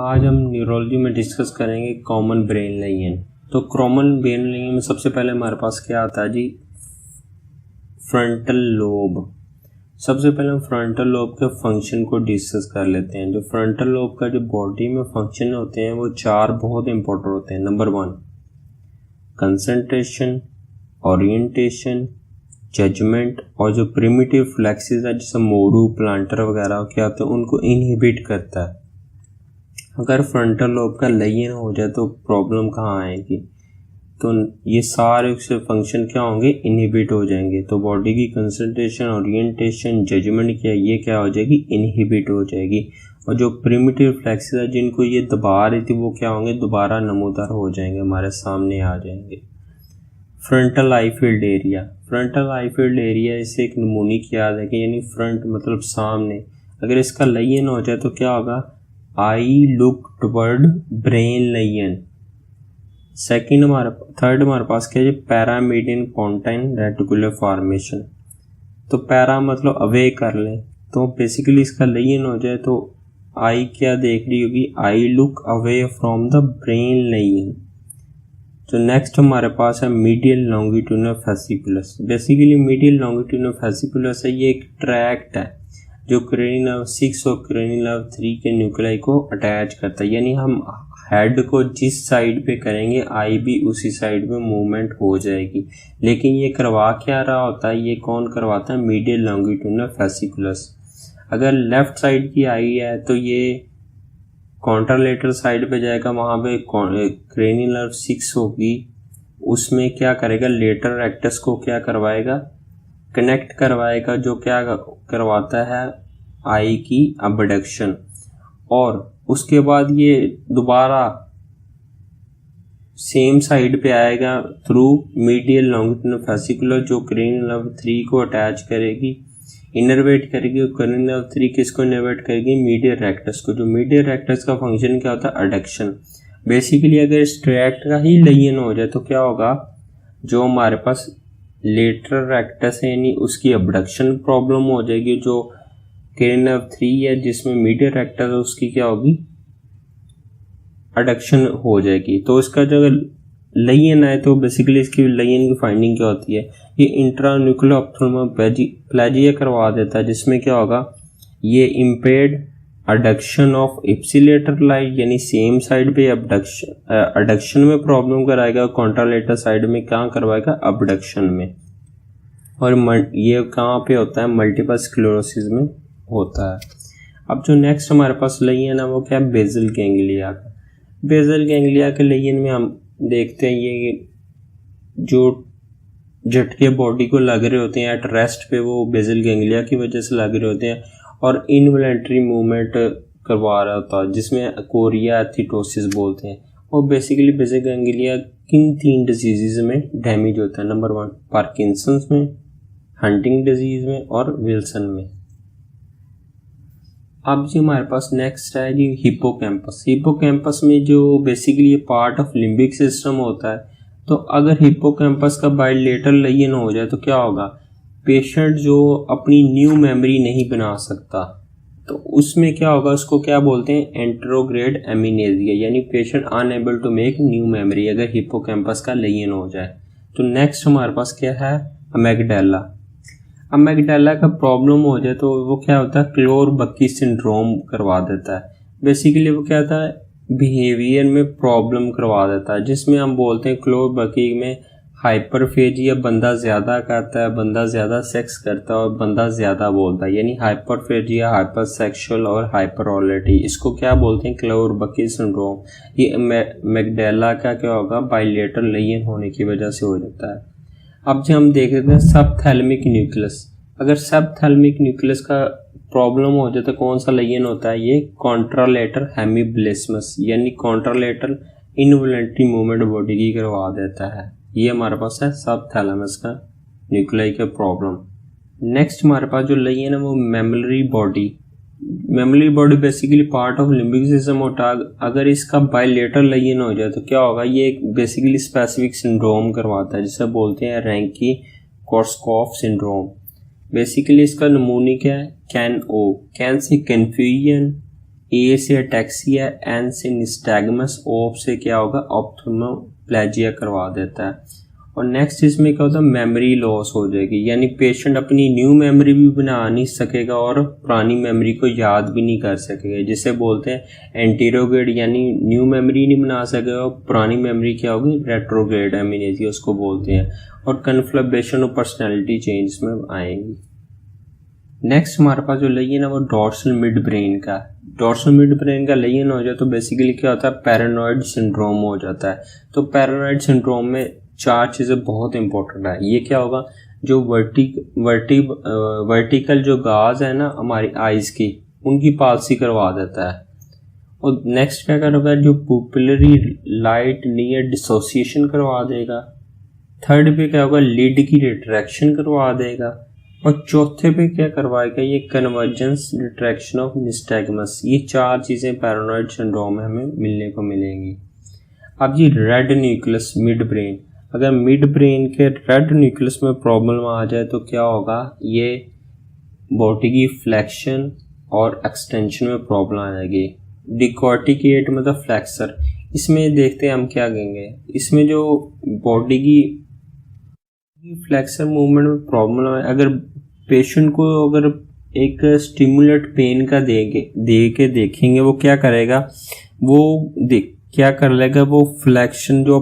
आज हम न्यूरोलॉजी में डिस्कस करेंगे कॉमन ब्रेन लेजन। तो कॉमन ब्रेन लेजन में सबसे पहले हमारे पास क्या आता है जी, फ्रंटल लोब। सबसे पहले हम फ्रंटल लोब के फंक्शन को डिस्कस कर लेते हैं। जो फ्रंटल लोब का जो बॉडी में फंक्शन होते हैं वो चार बहुत इंपॉर्टेंट होते हैं। नंबर 1 कंसंट्रेशन, ओरिएंटेशन, जजमेंट और जो प्रिमिटिव फ्लेक्सेस है जैसे मोरू प्लांटर वगैरह क्या होते हैं उनको इनहिबिट करता है। अगर फ्रंटल लोब का लेजन हो जाए तो प्रॉब्लम कहाँ आएगी, तो ये सारे उससे फंक्शन क्या होंगे, इनहिबिट हो जाएंगे। तो बॉडी की कंसंट्रेशन, ओरिएंटेशन, जजमेंट क्या ये क्या हो जाएगी, इनहिबिट हो जाएगी। और जो प्रिमिटिव फ्लेक्सेस है जिनको ये दबा रही थी वो क्या होंगे, दोबारा नमूदार हो जाएंगे, हमारे सामने आ जाएंगे। फ्रंटल आई फील्ड एरिया, फ्रंटल आई फील्ड एरिया इससे एक नमूनिक याद है कि यानी फ्रंट मतलब सामने। अगर इसका लेजन हो जाए तो क्या होगा, I look toward brain lesion. Third हमारे पास क्या है, पैरामीडियन पोंटाइन रेटिकुलर फॉर्मेशन। तो पैरा मतलब अवे कर लें, तो बेसिकली इसका लेजन हो जाए तो आई क्या देख रही होगी, I look away from the brain lesion. तो नेक्स्ट हमारे पास है medial longitudinal fasciculus. Basically medial longitudinal fasciculus है, ये एक ट्रैक्ट है जो क्रेनियल नर्व 6 और क्रेनियल नर्व 3 के न्यूक्लियाई को अटैच करता है। यानी हम हेड को जिस साइड पे करेंगे आई भी उसी साइड पे मूवमेंट हो जाएगी। लेकिन ये करवा क्या रहा होता है, ये कौन करवाता है, मीडियल लॉन्गिट्यूडिनल फेसिकुलस। अगर लेफ्ट साइड की आई है तो ये कॉन्ट्रालेटरल साइड पे जाएगा, वहाँ पे क्रेनियल नर्व 6 होगी, उसमें क्या करेगा, लेटरल रेक्टस को क्या करवाएगा, कनेक्ट करवाएगा, जो क्या करवाता है आई की अबडक्शन। और उसके बाद ये दोबारा सेम साइड पे आएगा थ्रू मीडियल लॉन्गिट्यूडिनल फेसिकुलर, जो क्रेनियल नर्व 3 को अटैच करेगी, इनर्वेट करेगी। क्रेनियल नर्व 3 किसको इनर्वेट करेगी, मीडियल रेक्टस को। जो मीडियल रेक्टस का फंक्शन क्या होता है, अडक्शन। बेसिकली अगर इस ट्रैक्ट का ही लेजन हो जाए तो क्या होगा, जो हमारे पास लेटरल रेक्टस है यानी उसकी अबडक्शन प्रॉब्लम हो जाएगी। जो क्रेनियल नर्व 3 है जिसमें मीडियल रेक्टस है उसकी क्या होगी, अडक्शन हो जाएगी। तो इसका जो लेजन है तो बेसिकली इसकी लेजन की फाइंडिंग क्या होती है, ये इंट्रान्यूक्लियर ऑप्थेल्मोप्लेजिया करवा देता है, जिसमें क्या होगा, ये impaired adduction of ipsilateral light यानी सेम साइड पे अडक्शन में प्रॉब्लम कराएगा, कॉन्ट्रालेटर साइड में क्या करवाएगा, अबडक्शन में। और ये कहाँ पे होता है, मल्टीपल स्क्लेरोसिस में होता है। अब जो नेक्स्ट हमारे पास लेजन है वो क्या है, बेसल गैंग्लिया का। बेसल गैंग्लिया के लेजन में हम देखते हैं ये जो झटके बॉडी को लग रहे होते हैं एट रेस्ट पे, वो बेसल गैंग्लिया की वजह से लग रहे होते हैं और इनवॉलंटरी मूवमेंट करवा रहा होता है, जिसमें कोरिया एथिटोसिस बोलते हैं। और बेसिकली बेसल गैंग्लिया किन 3 डिजीज़ में डैमेज होता है, नंबर 1 पार्किंसंस में, हंटिंग डिजीज में और विल्सन में। अब जी हमारे पास नेक्स्ट है जी हिप्पोकैम्पस। हिप्पोकैम्पस में जो basically part of limbic system होता है, तो अगर हिप्पोकैम्पस का बायलेटरल लेजन हो जाए तो क्या होगा, पेशेंट जो अपनी न्यू मेमोरी नहीं बना सकता तो उसमें क्या होगा, उसको क्या बोलते हैं, एंटेरोग्रेड एमिनेजिया, यानी patient unable to make new memory अगर हिप्पोकैम्पस का लेजन हो जाए। तो नेक्स्ट हमारे पास क्या है, अमेगडाला। अमेगडाला का प्रॉब्लम हो जाए तो वो क्या होता है, क्लोर-बकी सिंड्रोम करवा देता है। बेसिकली वो क्या होता है, बिहेवियर में प्रॉब्लम करवा देता है, जिसमें हम बोलते हैं क्लोर-बकी में हाइपरफेजिया, बंदा ज़्यादा करता है, बंदा ज़्यादा सेक्स करता है और बंदा ज़्यादा बोलता है, यानी हाइपरफेजिया, हाइपरसेक्सुअल और हाइपरऑलिटी, इसको क्या बोलते हैं, क्लोर-बकी सिंड्रोम। ये अमेगडाला का क्या होगा, बायलेटरल लेजन होने की वजह से हो जाता है। अब जो हम देख रहे हैं सबथैलेमिक न्यूक्लियस, अगर सबथैलेमिक न्यूक्लियस का प्रॉब्लम हो जाए तो कौन सा लेजन होता है, ये कॉन्ट्रालेटरल हेमिब्लेस्मस, यानी कॉन्ट्रालेटरल इनवॉलंटरी मूवमेंट बॉडी की करवा देता है। ये हमारे पास है सबथैलेमस का न्यूक्लियाई का प्रॉब्लम। नेक्स्ट हमारे पास जो लेजन है वो memory body. Memory body basically part of limbic system होता है। अगर इसका बायलेटरल लेजन हो जाए तो क्या होगा, ये एक बेसिकली स्पेसिफिक सिंड्रोम करवाता है जिसे बोलते हैं रैंकी कोर्सकॉफ सिंड्रोम। बेसिकली इसका नमूनी क्या है, कैन से कन्फ्यूजन, ए से अटैक्सिया, एन से निस्टैगमस, ओ से क्या होगा ऑप्थल्मोप्लेजिया करवा देता है। और नेक्स्ट इसमें क्या होता है, मेमोरी लॉस हो जाएगी, यानी पेशेंट अपनी न्यू मेमोरी भी बना नहीं सकेगा और पुरानी मेमोरी को याद भी नहीं कर सकेगा, जिसे बोलते हैं एंटीरोगेड, यानी न्यू मेमोरी नहीं बना सकेगा और पुरानी मेमोरी क्या होगी, रेट्रोग्रेड एमनेसिया उसको बोलते हैं। और कन्फ्लबेशन और पर्सनैलिटी चेंज में आएंगी। नेक्स्ट हमारे पास जो लेजन है वो डॉर्सल मिड ब्रेन का। डॉर्सल मिड ब्रेन का लेजन हो जाए तो बेसिकली क्या होता है, पैरानॉइड सिंड्रोम हो जाता है। तो पैरानॉइड सिंड्रोम में 4 चीज़ें बहुत इंपॉर्टेंट है। ये क्या होगा, जो वर्टिकल जो गाज है ना हमारी आइज की, उनकी पालसी करवा देता है। और नेक्स्ट क्या करेगा, जो पुपिलरी लाइट नियर डिसोसिएशन करवा देगा। थर्ड पे क्या होगा, लिड की रिट्रैक्शन करवा देगा। और चौथे पे क्या करवाएगा, ये कन्वर्जेंस रिट्रैक्शन ऑफ निस्टैगमस। ये 4 चीज़ें पैरानॉइड सिंड्रोम में हमें मिलने को मिलेंगी। अब जी रेड न्यूक्लियस मिड ब्रेन, अगर मिड ब्रेन के रेड न्यूक्लियस में प्रॉब्लम आ जाए तो क्या होगा, ये बॉडी की फ्लेक्शन और एक्सटेंशन में प्रॉब्लम आ जाएगी। डिकॉर्टिकेट मतलब फ्लेक्सर, इसमें देखते हैं हम क्या कहेंगे, इसमें जो बॉडी की फ्लेक्सर मूवमेंट में प्रॉब्लम है, अगर पेशेंट को अगर एक स्टिमुलेट पेन का दे के देखेंगे, वो क्या करेगा, वो क्या कर लेगा, वो फ्लेक्शन जो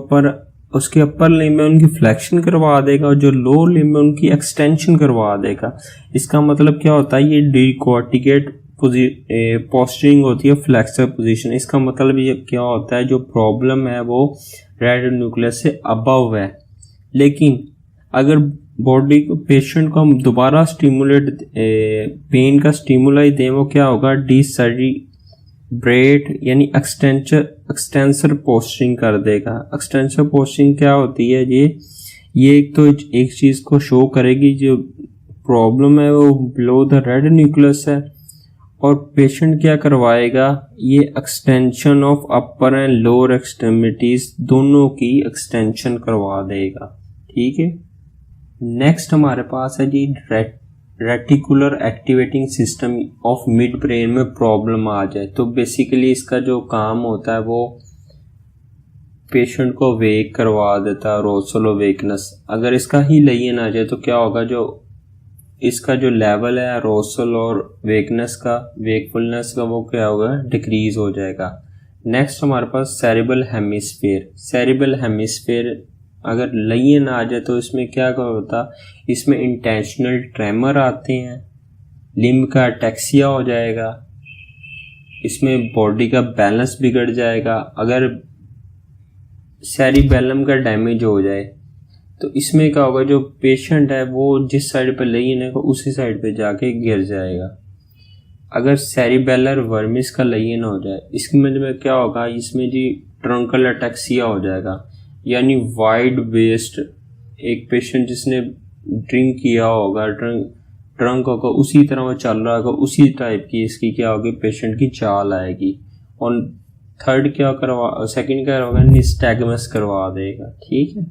उसके अपर लिम्ब में उनकी फ्लेक्शन करवा देगा और जो लोअर लिम्ब में उनकी एक्सटेंशन करवा देगा। इसका मतलब क्या होता है, ये डिकॉर्टिकेट पोस्चरिंग होती है फ्लेक्सर पोजीशन। इसका मतलब ये क्या होता है, जो प्रॉब्लम है वो रेड न्यूक्लियस से अबव है। लेकिन अगर बॉडी को पेशेंट को हम दोबारा स्टिमुलेट पेन का स्टिमुलाई दें, वो क्या होगा, डिसेरिब्रेट यानी एक्सटेंसर पोस्चरिंग कर देगा। एक्सटेंसर पोस्चरिंग क्या होती है, ये एक तो एक चीज़ को शो करेगी, जो प्रॉब्लम है वो बिलो द रेड न्यूक्लियस है, और पेशेंट क्या करवाएगा, ये extension of upper and lower extremities दोनों की एक्सटेंशन करवा देगा। ठीक है। नेक्स्ट हमारे पास है जी reticular activating system of midbrain में प्रॉब्लम आ जाए तो बेसिकली इसका जो काम होता है वो पेशेंट को वेक करवा देता है, रोसल वेकनेस। अगर इसका ही लेजन आ जाए तो क्या होगा, जो इसका जो लेवल है रोसल और वेकनेस का, वेकफुलनेस का, वो क्या होगा, डिक्रीज हो जाएगा। नेक्स्ट हमारे पास सेरिब्रल हेमिस्फीयर। सेरिब्रल हेमिस्फीयर अगर लेजन आ जाए तो इसमें क्या होता, इसमें इंटेंशनल ट्रेमर आते हैं, लिम्ब का अटैक्सिया हो जाएगा, इसमें बॉडी का बैलेंस बिगड़ जाएगा। अगर सेरिबेलम का डैमेज हो जाए तो इसमें क्या होगा, जो पेशेंट है वो जिस साइड पे लेजन है उसी साइड पे जाके गिर जाएगा। अगर सेरिबेलर वर्मिस का लेजन हो जाए, इसमें क्या होगा, इसमें जी ट्रंकल अटैक्सिया हो जाएगा, यानी वाइड वेस्ट। एक पेशेंट जिसने ड्रिंक किया होगा, ट्रंक होगा, उसी तरह वो चल रहा होगा, उसी टाइप की इसकी क्या होगी, पेशेंट की चाल आएगी। और सेकंड क्या होगा, निस्टैगमस करवा देगा। ठीक है।